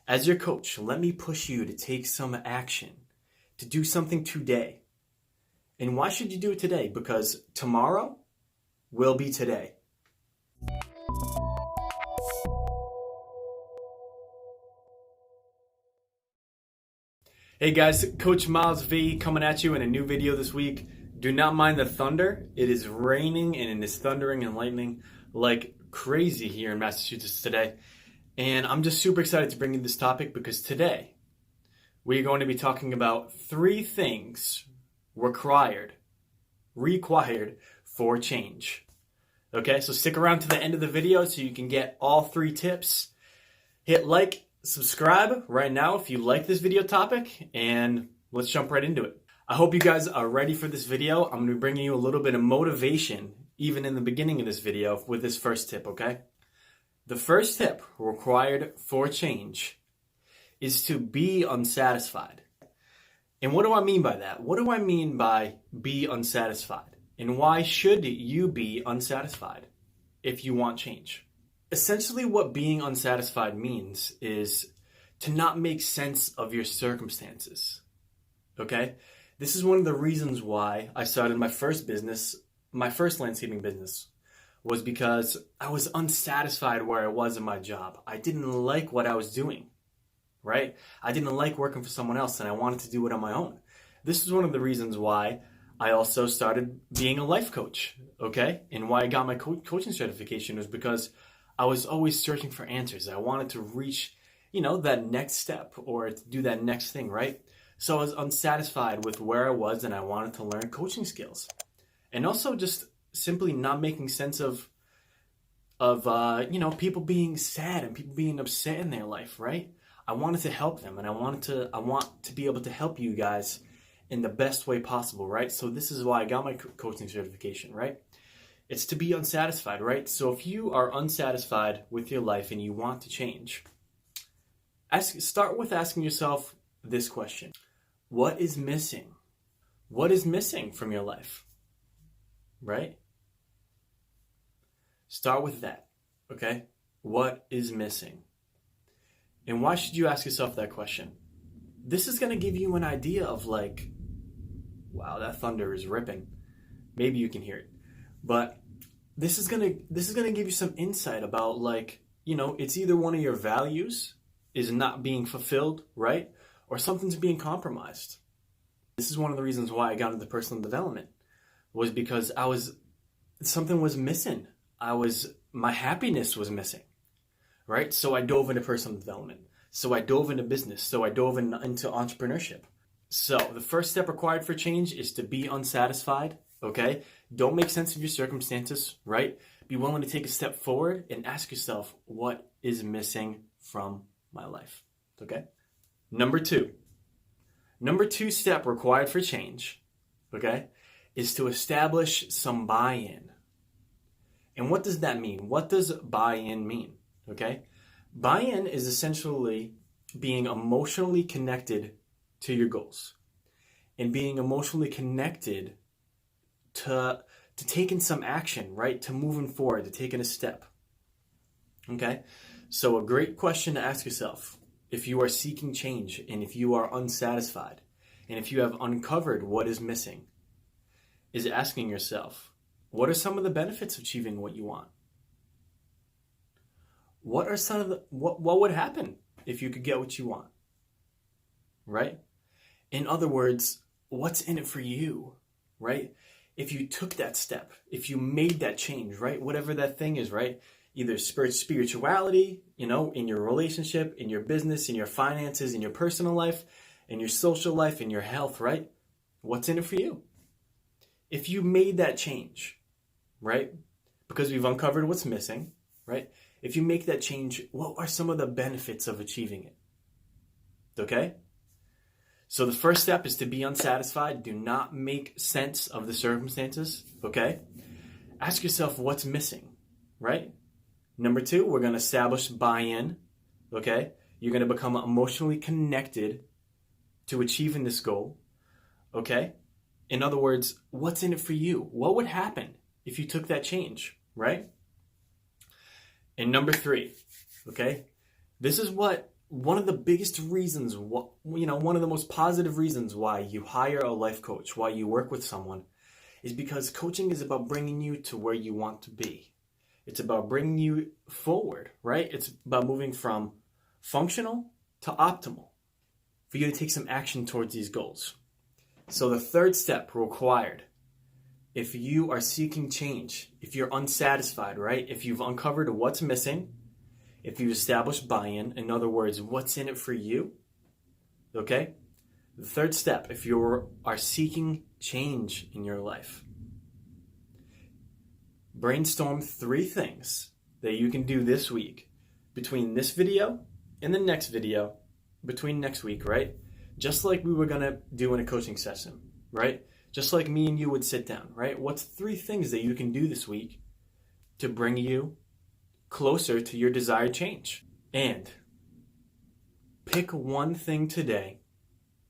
As your coach, let me push you to take some action, to do something today. And why should you do it today? Because tomorrow will be today. Hey guys, Coach Miles V coming at you in a new video this week. Do not mind the thunder. It is raining and it is thundering and lightning like crazy here in Massachusetts today. And I'm just super excited to bring you this topic because today we're going to be talking about 3 things required for change. Okay, so stick around to the end of the video so you can get all 3 tips. Hit like, subscribe right now if you like this video topic, and let's jump right into it. I hope you guys are ready for this video. I'm going to be bringing you a little bit of motivation even in the beginning of this video with this first tip, okay? The first tip required for change is to be unsatisfied. And what do I mean by that? What do I mean by be unsatisfied? And why should you be unsatisfied if you want change? Essentially, what being unsatisfied means is to not make sense of your circumstances, okay? This is one of the reasons why I started my first landscaping business, was because I was unsatisfied where I was in my job. I didn't like what I was doing, right? I didn't like working for someone else and I wanted to do it on my own. This is one of the reasons why I also started being a life coach, okay? And why I got my coaching certification was because I was always searching for answers. I wanted to reach, that next step or to do that next thing, right? So I was unsatisfied with where I was and I wanted to learn coaching skills. And also just simply not making sense of people being sad and people being upset in their life, right? I wanted to help them, and I want to be able to help you guys in the best way possible, right? So this is why I got my coaching certification, right? It's to be unsatisfied, right? So if you are unsatisfied with your life and you want to change, start with asking yourself this question: what is missing? What is missing from your life, right? Start with that, okay? What is missing? And why should you ask yourself that question? This is going to give you an idea of wow, that thunder is ripping. Maybe you can hear it. But this is going to give you some insight about it's either one of your values is not being fulfilled, right? Or something's being compromised. This is one of the reasons why I got into personal development, was because something was missing. My happiness was missing, right? So I dove into personal development. So I dove into business. So I dove into entrepreneurship. So the first step required for change is to be unsatisfied, okay? Don't make sense of your circumstances, right? Be willing to take a step forward and ask yourself, what is missing from my life, okay? Number two step required for change, okay, is to establish some buy-in. And what does that mean? What does buy-in mean? Okay? Buy-in is essentially being emotionally connected to your goals and being emotionally connected to taking some action, right? To moving forward, to taking a step. Okay? So a great question to ask yourself, if you are seeking change and if you are unsatisfied and if you have uncovered what is missing, is asking yourself, what are some of the benefits of achieving what you want? What would happen if you could get what you want? Right? In other words, what's in it for you? Right? If you took that step, if you made that change, right? Whatever that thing is, right? Either spirituality, in your relationship, in your business, in your finances, in your personal life, in your social life, in your health, right? What's in it for you? If you made that change, right? Because we've uncovered what's missing, right? If you make that change, what are some of the benefits of achieving it? Okay? So the first step is to be unsatisfied. Do not make sense of the circumstances, okay? Ask yourself what's missing, right? Number 2, we're going to establish buy-in, okay? You're going to become emotionally connected to achieving this goal, okay? In other words, what's in it for you? What would happen if you took that change, right? And number 3, okay? This is what one of the biggest reasons, one of the most positive reasons why you hire a life coach, why you work with someone, is because coaching is about bringing you to where you want to be. It's about bringing you forward, right? It's about moving from functional to optimal for you to take some action towards these goals. So the third step required, if you are seeking change, if you're unsatisfied, right? If you've uncovered what's missing, if you've established buy-in, in other words, what's in it for you, okay? The third step, if you are seeking change in your life, brainstorm 3 things that you can do this week between this video and the next video, between next week, right? Just like we were gonna do in a coaching session, right? Just like me and you would sit down, right? What's 3 things that you can do this week to bring you closer to your desired change? And pick one thing today,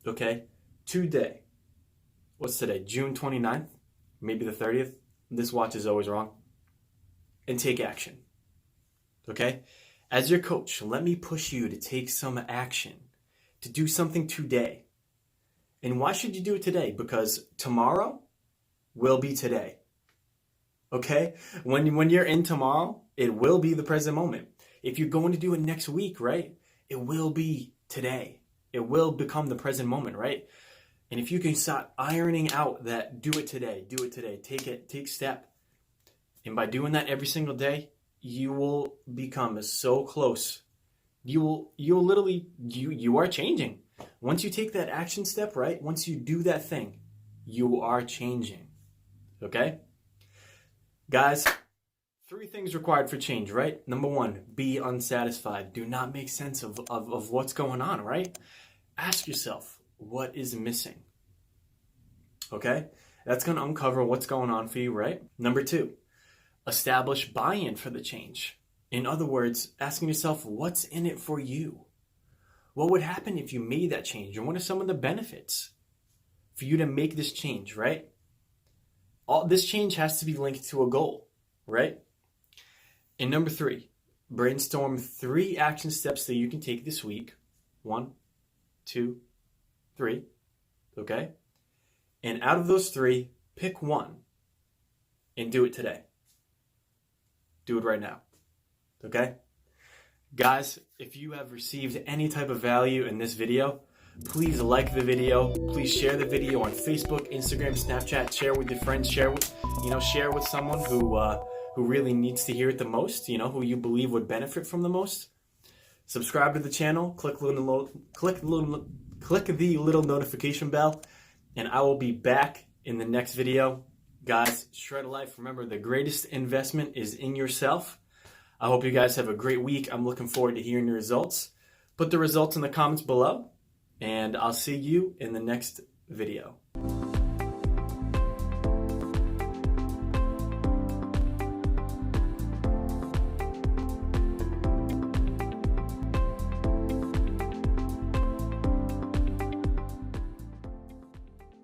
okay? Today. What's today? June 29th? Maybe the 30th? This watch is always wrong. And take action, okay? As your coach, let me push you to take some action, to do something today. And why should you do it today? Because tomorrow will be today, okay? When you're in tomorrow, it will be the present moment. If you're going to do it next week, right, it will be today. It will become the present moment, right? And if you can start ironing out that do it today, take step. And by doing that every single day, you will become so close. You are changing. Once you take that action step, right? Once you do that thing, you are changing. Okay? Guys, 3 things required for change, right? Number 1, be unsatisfied. Do not make sense of what's going on, right? Ask yourself, what is missing? Okay? That's going to uncover what's going on for you, right? Number 2, establish buy-in for the change. In other words, asking yourself, what's in it for you? What would happen if you made that change? And what are some of the benefits for you to make this change, right? All this change has to be linked to a goal, right? And number 3, brainstorm 3 action steps that you can take this week. 1, 2, 3, okay? And out of those 3, pick one and do it today. Do it right now, okay? Guys, if you have received any type of value in this video, please like the video. Please share the video on Facebook, Instagram, Snapchat. Share with your friends. Share with someone who really needs to hear it the most. Who you believe would benefit from the most. Subscribe to the channel. Click the little notification bell, and I will be back in the next video. Guys, shred life. Remember, the greatest investment is in yourself. I hope you guys have a great week. I'm looking forward to hearing your results. Put the results in the comments below, and I'll see you in the next video.